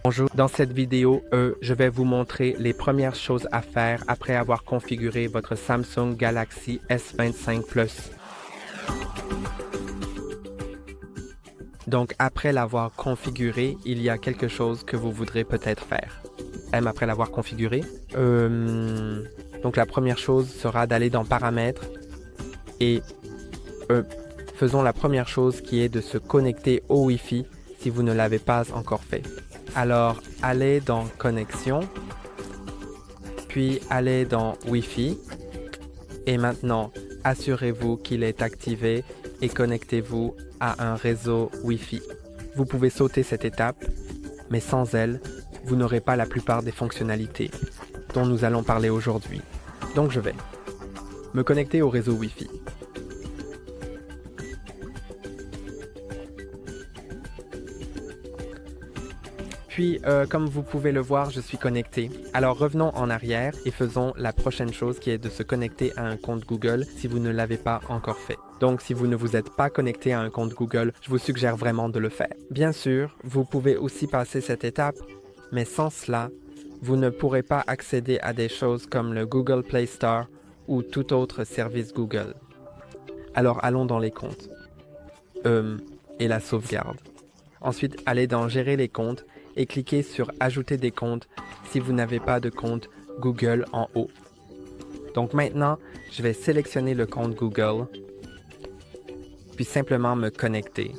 Bonjour, dans cette vidéo, je vais vous montrer les premières choses à faire après avoir configuré votre Samsung Galaxy S25 Plus. Donc, après l'avoir configuré, il y a quelque chose que vous voudrez peut-être faire. Même après l'avoir configuré. Donc, la première chose sera d'aller dans Paramètres et faisons la première chose qui est de se connecter au Wi-Fi si vous ne l'avez pas encore fait. Alors, allez dans Connexion, puis allez dans Wi-Fi et maintenant, assurez-vous qu'il est activé et connectez-vous à un réseau Wi-Fi. Vous pouvez sauter cette étape, mais sans elle, vous n'aurez pas la plupart des fonctionnalités dont nous allons parler aujourd'hui. Donc je vais me connecter au réseau Wi-Fi. Puis, comme vous pouvez le voir, je suis connecté. Alors revenons en arrière et faisons la prochaine chose qui est de se connecter à un compte Google si vous ne l'avez pas encore fait. Donc si vous ne vous êtes pas connecté à un compte Google, je vous suggère vraiment de le faire. Bien sûr, vous pouvez aussi passer cette étape, mais sans cela, vous ne pourrez pas accéder à des choses comme le Google Play Store ou tout autre service Google. Alors allons dans les comptes. Et la sauvegarde. Ensuite, allez dans Gérer les comptes et cliquez sur Ajouter des comptes si vous n'avez pas de compte Google en haut. Donc maintenant, je vais sélectionner le compte Google, puis simplement me connecter.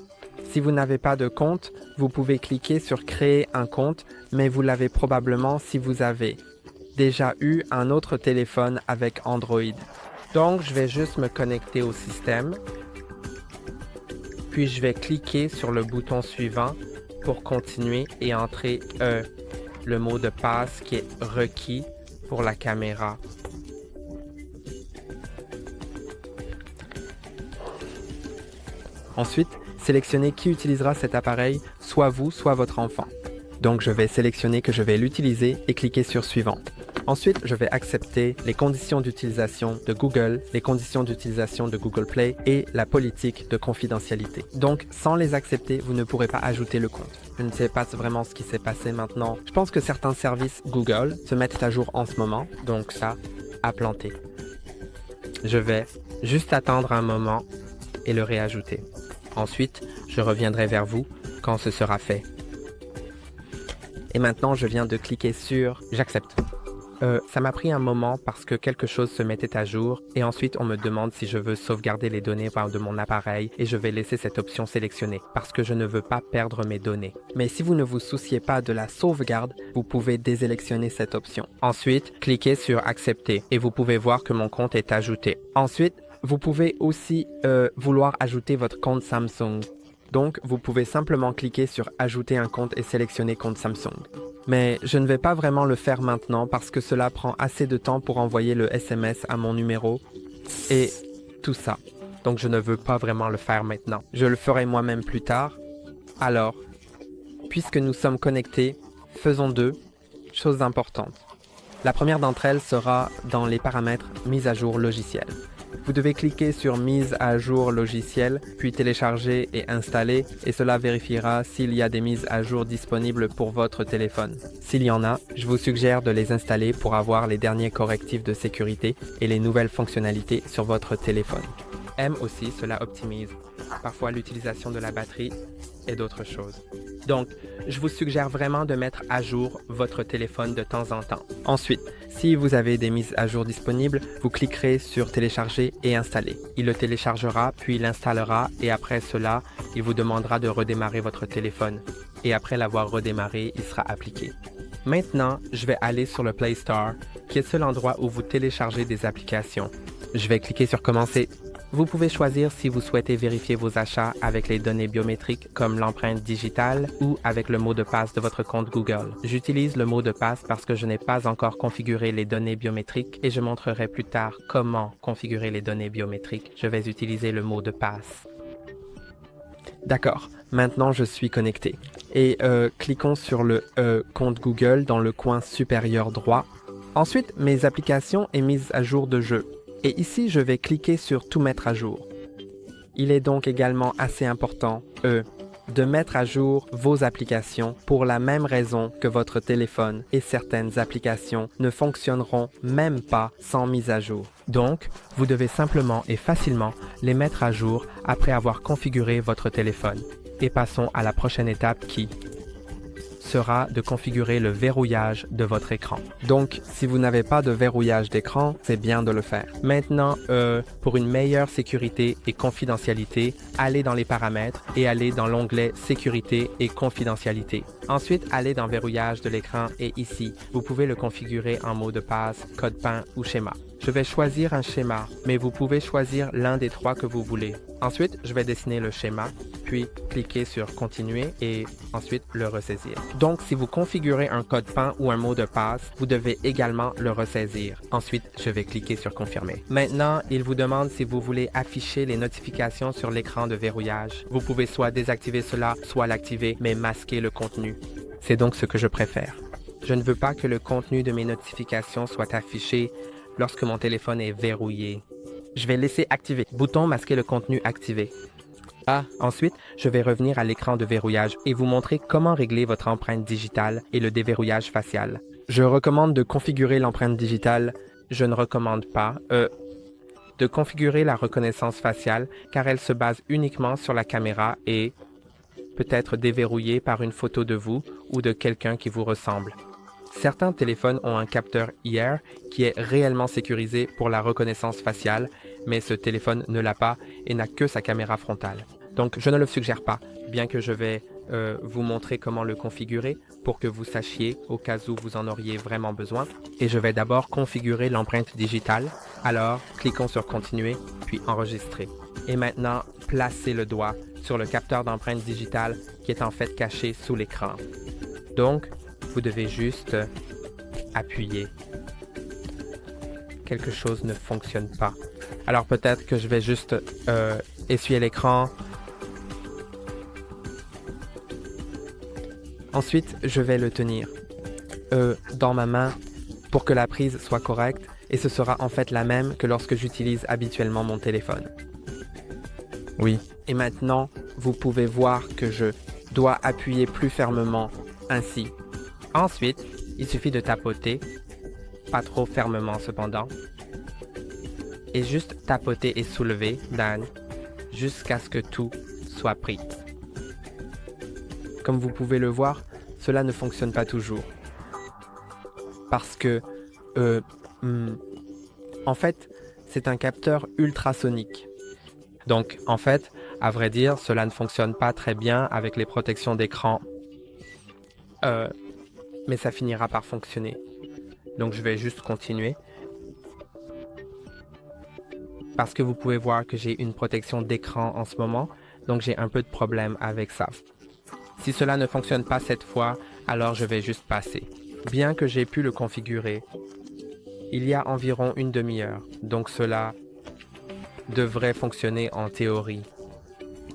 Si vous n'avez pas de compte, vous pouvez cliquer sur Créer un compte, mais vous l'avez probablement si vous avez déjà eu un autre téléphone avec Android. Donc, je vais juste me connecter au système, puis je vais cliquer sur le bouton suivant pour continuer et entrer le mot de passe qui est requis pour la caméra. Ensuite, sélectionnez qui utilisera cet appareil, soit vous, soit votre enfant. Donc je vais sélectionner que je vais l'utiliser et cliquer sur Suivant. Ensuite, je vais accepter les conditions d'utilisation de Google, les conditions d'utilisation de Google Play et la politique de confidentialité. Donc, sans les accepter, vous ne pourrez pas ajouter le compte. Je ne sais pas vraiment ce qui s'est passé maintenant. Je pense que certains services Google se mettent à jour en ce moment, donc ça a planté. Je vais juste attendre un moment et le réajouter. Ensuite, je reviendrai vers vous quand ce sera fait. Et maintenant, je viens de cliquer sur « J'accepte ». Ça m'a pris un moment parce que quelque chose se mettait à jour et ensuite on me demande si je veux sauvegarder les données de mon appareil et je vais laisser cette option sélectionnée parce que je ne veux pas perdre mes données. Mais si vous ne vous souciez pas de la sauvegarde, vous pouvez désélectionner cette option. Ensuite, cliquez sur Accepter et vous pouvez voir que mon compte est ajouté. Ensuite, vous pouvez aussi vouloir ajouter votre compte Samsung. Donc, vous pouvez simplement cliquer sur Ajouter un compte et sélectionner compte Samsung. Mais je ne vais pas vraiment le faire maintenant parce que cela prend assez de temps pour envoyer le SMS à mon numéro et tout ça. Donc je ne veux pas vraiment le faire maintenant. Je le ferai moi-même plus tard. Alors, puisque nous sommes connectés, faisons deux choses importantes. La première d'entre elles sera dans les paramètres Mise à jour logiciel. Vous devez cliquer sur Mise à jour logiciel, puis télécharger et installer, et cela vérifiera s'il y a des mises à jour disponibles pour votre téléphone. S'il y en a, je vous suggère de les installer pour avoir les derniers correctifs de sécurité et les nouvelles fonctionnalités sur votre téléphone. Aussi, cela optimise parfois l'utilisation de la batterie et d'autres choses. Donc, je vous suggère vraiment de mettre à jour votre téléphone de temps en temps. Ensuite, si vous avez des mises à jour disponibles, vous cliquerez sur Télécharger et Installer. Il le téléchargera, puis l'installera et après cela, il vous demandera de redémarrer votre téléphone. Et après l'avoir redémarré, il sera appliqué. Maintenant, je vais aller sur le Play Store, qui est le seul endroit où vous téléchargez des applications. Je vais cliquer sur Commencer. Vous pouvez choisir si vous souhaitez vérifier vos achats avec les données biométriques comme l'empreinte digitale ou avec le mot de passe de votre compte Google. J'utilise le mot de passe parce que je n'ai pas encore configuré les données biométriques et je montrerai plus tard comment configurer les données biométriques. Je vais utiliser le mot de passe. D'accord, maintenant je suis connecté. Et cliquons sur le compte Google dans le coin supérieur droit. Ensuite, mes applications et mises à jour de jeu. Et ici, je vais cliquer sur Tout mettre à jour. Il est donc également assez important de mettre à jour vos applications pour la même raison que votre téléphone et certaines applications ne fonctionneront même pas sans mise à jour. Donc, vous devez simplement et facilement les mettre à jour après avoir configuré votre téléphone. Et passons à la prochaine étape qui sera de configurer le verrouillage de votre écran. Donc, si vous n'avez pas de verrouillage d'écran, c'est bien de le faire. Maintenant, pour une meilleure sécurité et confidentialité, allez dans les paramètres et allez dans l'onglet Sécurité et confidentialité. Ensuite, allez dans Verrouillage de l'écran et ici, vous pouvez le configurer en mot de passe, code PIN ou schéma. Je vais choisir un schéma, mais vous pouvez choisir l'un des trois que vous voulez. Ensuite, je vais dessiner le schéma, puis cliquer sur Continuer et ensuite le ressaisir. Donc, si vous configurez un code PIN ou un mot de passe, vous devez également le ressaisir. Ensuite, je vais cliquer sur Confirmer. Maintenant, il vous demande si vous voulez afficher les notifications sur l'écran de verrouillage. Vous pouvez soit désactiver cela, soit l'activer, mais masquer le contenu. C'est donc ce que je préfère. Je ne veux pas que le contenu de mes notifications soit affiché lorsque mon téléphone est verrouillé. Je vais laisser activer. Bouton masquer le contenu activé. Ensuite, je vais revenir à l'écran de verrouillage et vous montrer comment régler votre empreinte digitale et le déverrouillage facial. Je recommande de configurer l'empreinte digitale. Je ne recommande pas de configurer la reconnaissance faciale car elle se base uniquement sur la caméra et peut être déverrouillée par une photo de vous ou de quelqu'un qui vous ressemble. Certains téléphones ont un capteur IR qui est réellement sécurisé pour la reconnaissance faciale, mais ce téléphone ne l'a pas et n'a que sa caméra frontale. Donc, je ne le suggère pas, bien que je vais vous montrer comment le configurer pour que vous sachiez au cas où vous en auriez vraiment besoin. Et je vais d'abord configurer l'empreinte digitale. Alors, cliquons sur Continuer, puis Enregistrer. Et maintenant, placez le doigt sur le capteur d'empreinte digitale qui est en fait caché sous l'écran. Donc, vous devez juste appuyer. Quelque chose ne fonctionne pas. Alors peut-être que je vais juste essuyer l'écran. Ensuite, je vais le tenir dans ma main pour que la prise soit correcte et ce sera en fait la même que lorsque j'utilise habituellement mon téléphone. Oui. Et maintenant, vous pouvez voir que je dois appuyer plus fermement ainsi. Ensuite, il suffit de tapoter, pas trop fermement cependant, et juste tapoter et soulever, jusqu'à ce que tout soit pris. Comme vous pouvez le voir, cela ne fonctionne pas toujours. Parce que, en fait, c'est un capteur ultrasonique. Donc, en fait, à vrai dire, cela ne fonctionne pas très bien avec les protections d'écran. Mais ça finira par fonctionner. Donc je vais juste continuer. Parce que vous pouvez voir que j'ai une protection d'écran en ce moment, donc j'ai un peu de problème avec ça. Si cela ne fonctionne pas cette fois, alors je vais juste passer. Bien que j'ai pu le configurer, il y a environ une demi-heure, donc cela devrait fonctionner en théorie.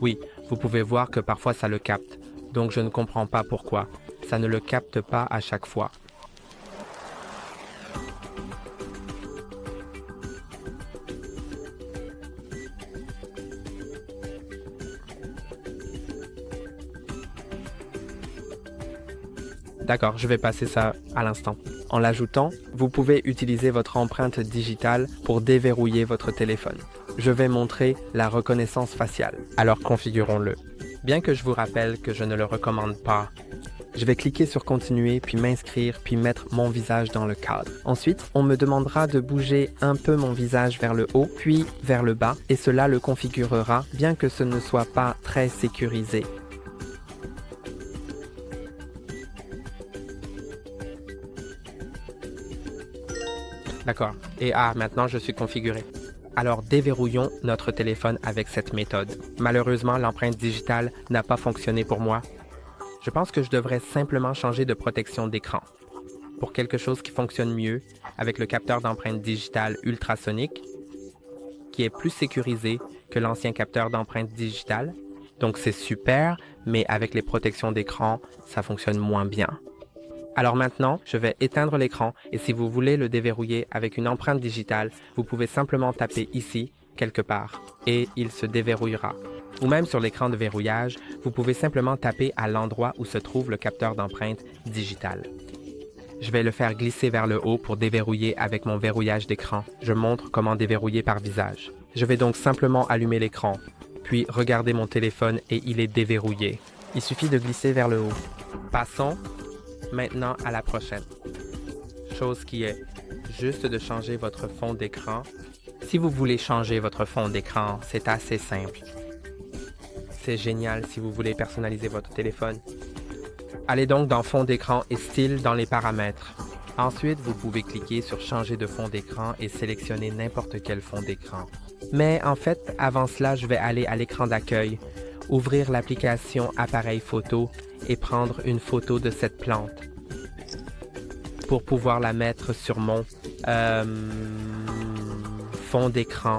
Oui, vous pouvez voir que parfois ça le capte, donc je ne comprends pas pourquoi. Ça ne le capte pas à chaque fois. D'accord, je vais passer ça à l'instant. En l'ajoutant, vous pouvez utiliser votre empreinte digitale pour déverrouiller votre téléphone. Je vais montrer la reconnaissance faciale. Alors configurons-le. Bien que je vous rappelle que je ne le recommande pas, je vais cliquer sur Continuer, puis m'inscrire, puis mettre mon visage dans le cadre. Ensuite, on me demandera de bouger un peu mon visage vers le haut, puis vers le bas, et cela le configurera, bien que ce ne soit pas très sécurisé. D'accord. Et maintenant je suis configuré. Alors déverrouillons notre téléphone avec cette méthode. Malheureusement, l'empreinte digitale n'a pas fonctionné pour moi. Je pense que je devrais simplement changer de protection d'écran pour quelque chose qui fonctionne mieux avec le capteur d'empreinte digitale ultrasonique qui est plus sécurisé que l'ancien capteur d'empreinte digitale. Donc c'est super, mais avec les protections d'écran, ça fonctionne moins bien. Alors maintenant, je vais éteindre l'écran et si vous voulez le déverrouiller avec une empreinte digitale, vous pouvez simplement taper ici, quelque part, et il se déverrouillera. ou même sur l'écran de verrouillage, vous pouvez simplement taper à l'endroit où se trouve le capteur d'empreinte digital. Je vais le faire glisser vers le haut pour déverrouiller avec mon verrouillage d'écran. Je montre comment déverrouiller par visage. Je vais donc simplement allumer l'écran, puis regarder mon téléphone et il est déverrouillé. Il suffit de glisser vers le haut. Passons maintenant à la prochaine. Chose qui est juste de changer votre fond d'écran. Si vous voulez changer votre fond d'écran, c'est assez simple. C'est génial si vous voulez personnaliser votre téléphone. Allez donc dans Fond d'écran et Style dans les paramètres. Ensuite, vous pouvez cliquer sur Changer de fond d'écran et sélectionner n'importe quel fond d'écran. Mais en fait, avant cela, je vais aller à l'écran d'accueil, ouvrir l'application Appareil photo et prendre une photo de cette plante pour pouvoir la mettre sur mon fond d'écran.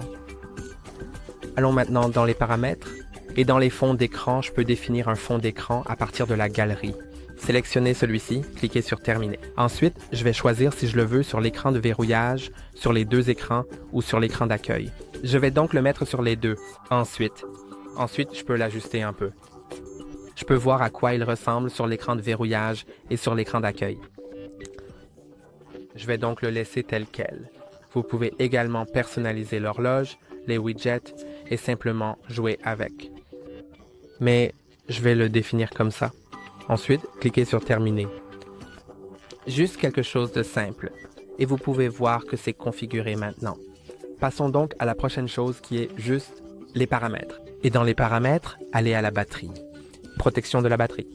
Allons maintenant dans les paramètres et dans les fonds d'écran, je peux définir un fond d'écran à partir de la galerie. Sélectionnez celui-ci, cliquez sur Terminer. Ensuite, je vais choisir si je le veux sur l'écran de verrouillage, sur les deux écrans ou sur l'écran d'accueil. Je vais donc le mettre sur les deux. Ensuite, je peux l'ajuster un peu. Je peux voir à quoi il ressemble sur l'écran de verrouillage et sur l'écran d'accueil. Je vais donc le laisser tel quel. Vous pouvez également personnaliser l'horloge, les widgets et simplement jouer avec. Mais je vais le définir comme ça. Ensuite, cliquez sur Terminer. Juste quelque chose de simple. Et vous pouvez voir que c'est configuré maintenant. Passons donc à la prochaine chose qui est juste les paramètres. Et dans les paramètres, allez à la batterie. Protection de la batterie.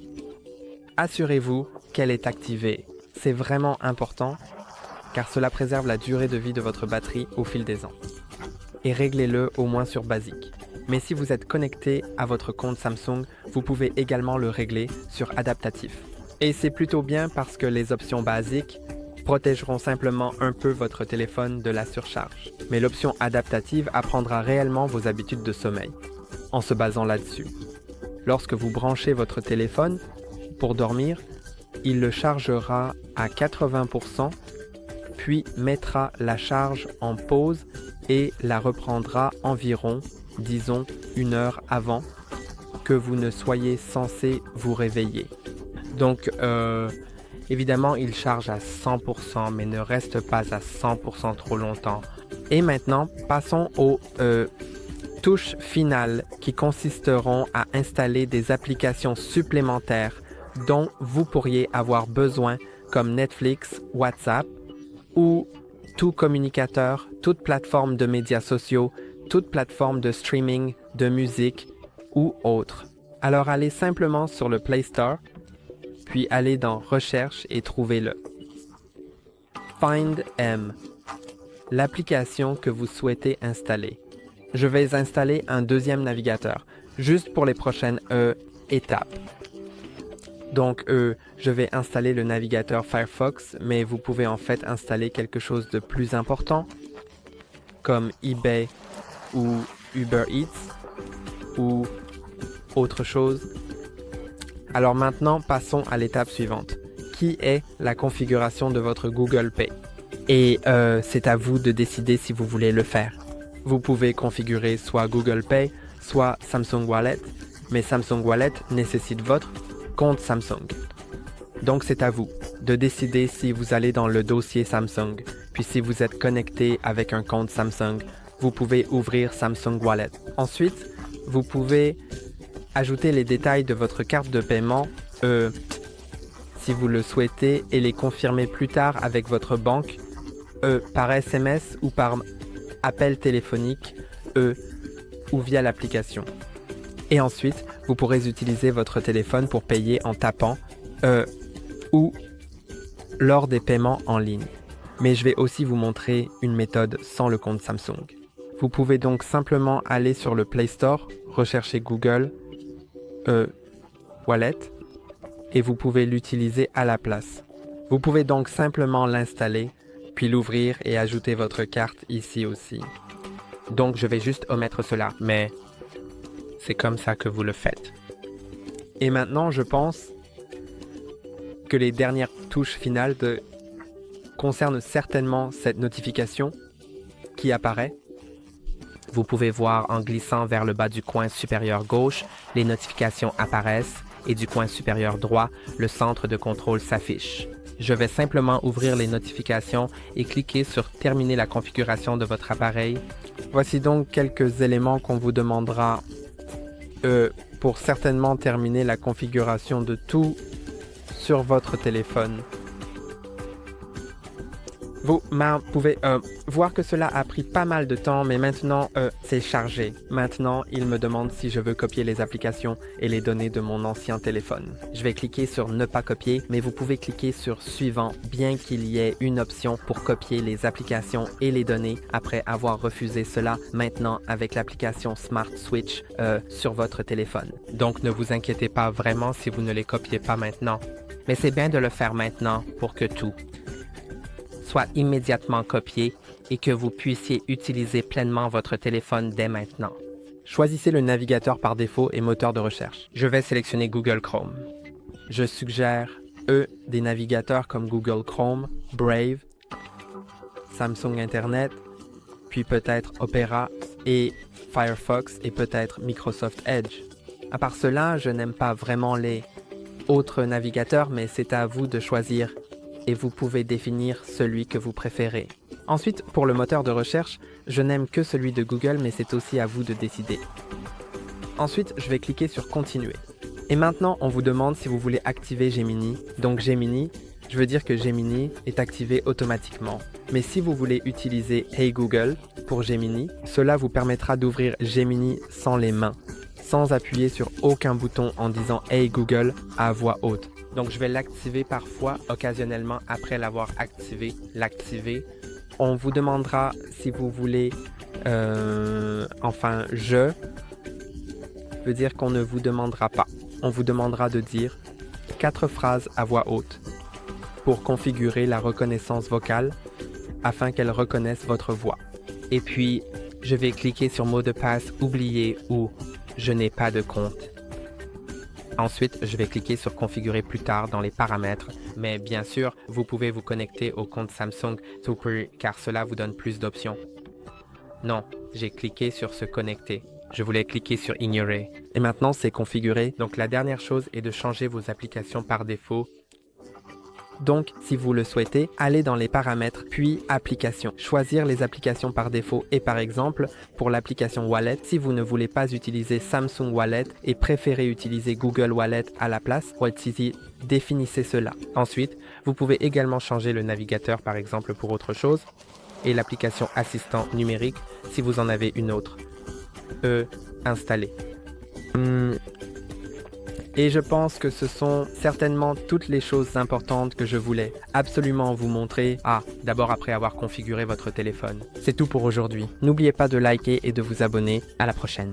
Assurez-vous qu'elle est activée. C'est vraiment important car cela préserve la durée de vie de votre batterie au fil des ans. Et réglez-le au moins sur basique. Mais si vous êtes connecté à votre compte Samsung, vous pouvez également le régler sur adaptatif. Et c'est plutôt bien parce que les options basiques protégeront simplement un peu votre téléphone de la surcharge. Mais l'option adaptative apprendra réellement vos habitudes de sommeil, en se basant là-dessus. Lorsque vous branchez votre téléphone pour dormir, il le chargera à 80%, puis mettra la charge en pause et la reprendra environ, disons, 1 heure avant que vous ne soyez censé vous réveiller. Donc, évidemment, il charge à 100%, mais ne reste pas à 100% trop longtemps. Et maintenant, passons aux touches finales qui consisteront à installer des applications supplémentaires dont vous pourriez avoir besoin comme Netflix, WhatsApp ou tout communicateur, toute plateforme de médias sociaux, toute plateforme de streaming, de musique ou autre. Alors allez simplement sur le Play Store, puis allez dans Recherche et trouvez-le. Find M, l'application que vous souhaitez installer. Je vais installer un deuxième navigateur, juste pour les prochaines étapes. Donc, je vais installer le navigateur Firefox, mais vous pouvez en fait installer quelque chose de plus important, comme eBay ou Uber Eats, ou autre chose. Alors maintenant, passons à l'étape suivante, qui est la configuration de votre Google Pay. Et c'est à vous de décider si vous voulez le faire. Vous pouvez configurer soit Google Pay, soit Samsung Wallet, mais Samsung Wallet nécessite votre compte Samsung. Donc c'est à vous de décider si vous allez dans le dossier Samsung. Puis si vous êtes connecté avec un compte Samsung, vous pouvez ouvrir Samsung Wallet. Ensuite, vous pouvez ajouter les détails de votre carte de paiement si vous le souhaitez et les confirmer plus tard avec votre banque par SMS ou par appel téléphonique ou via l'application. Et ensuite, vous pourrez utiliser votre téléphone pour payer en tapant ou lors des paiements en ligne. Mais je vais aussi vous montrer une méthode sans le compte Samsung. Vous pouvez donc simplement aller sur le Play Store, rechercher Google Wallet et vous pouvez l'utiliser à la place. Vous pouvez donc simplement l'installer, puis l'ouvrir et ajouter votre carte ici aussi. Donc je vais juste omettre cela, mais c'est comme ça que vous le faites. Et maintenant, je pense que les dernières touches finales concernent certainement cette notification qui apparaît. Vous pouvez voir en glissant vers le bas du coin supérieur gauche, les notifications apparaissent et du coin supérieur droit, le centre de contrôle s'affiche. Je vais simplement ouvrir les notifications et cliquer sur Terminer la configuration de votre appareil. Voici donc quelques éléments qu'on vous demandera pour certainement terminer la configuration de tout sur votre téléphone. Vous pouvez voir que cela a pris pas mal de temps, mais maintenant c'est chargé. Maintenant, il me demande si je veux copier les applications et les données de mon ancien téléphone. Je vais cliquer sur Ne pas copier, mais vous pouvez cliquer sur Suivant, bien qu'il y ait une option pour copier les applications et les données après avoir refusé cela maintenant avec l'application Smart Switch sur votre téléphone. Donc ne vous inquiétez pas vraiment si vous ne les copiez pas maintenant. Mais c'est bien de le faire maintenant pour que tout soit immédiatement copié et que vous puissiez utiliser pleinement votre téléphone dès maintenant. Choisissez le navigateur par défaut et moteur de recherche. Je vais sélectionner Google Chrome. Je suggère des navigateurs comme Google Chrome, Brave, Samsung Internet, puis peut-être Opera et Firefox et peut-être Microsoft Edge. À part cela, je n'aime pas vraiment les autres navigateurs, mais c'est à vous de choisir et vous pouvez définir celui que vous préférez. Ensuite, pour le moteur de recherche, je n'aime que celui de Google, mais c'est aussi à vous de décider. Ensuite, je vais cliquer sur Continuer. Et maintenant, on vous demande si vous voulez activer Gemini. Donc Gemini, je veux dire que Gemini est activé automatiquement. Mais si vous voulez utiliser Hey Google pour Gemini, cela vous permettra d'ouvrir Gemini sans les mains, sans appuyer sur aucun bouton en disant Hey Google à voix haute. Donc, je vais l'activer parfois, occasionnellement, après l'avoir activé, l'activer. On vous demandera si vous voulez, je veux dire qu'on ne vous demandera pas. On vous demandera de dire 4 phrases à voix haute pour configurer la reconnaissance vocale afin qu'elle reconnaisse votre voix. Et puis, je vais cliquer sur mot de passe oublié ou je n'ai pas de compte. Ensuite, je vais cliquer sur Configurer plus tard dans les paramètres, mais bien sûr, vous pouvez vous connecter au compte Samsung Super car cela vous donne plus d'options. Non, j'ai cliqué sur Se connecter. Je voulais cliquer sur Ignorer. Et maintenant, c'est configuré. Donc, la dernière chose est de changer vos applications par défaut. Donc, si vous le souhaitez, allez dans les paramètres, puis Applications. Choisir les applications par défaut et par exemple, pour l'application Wallet, si vous ne voulez pas utiliser Samsung Wallet et préférez utiliser Google Wallet à la place, définissez cela. Ensuite, vous pouvez également changer le navigateur par exemple pour autre chose et l'application Assistant numérique si vous en avez une autre. Installée. Et je pense que ce sont certainement toutes les choses importantes que je voulais absolument vous montrer. D'abord après avoir configuré votre téléphone. C'est tout pour aujourd'hui. N'oubliez pas de liker et de vous abonner. À la prochaine.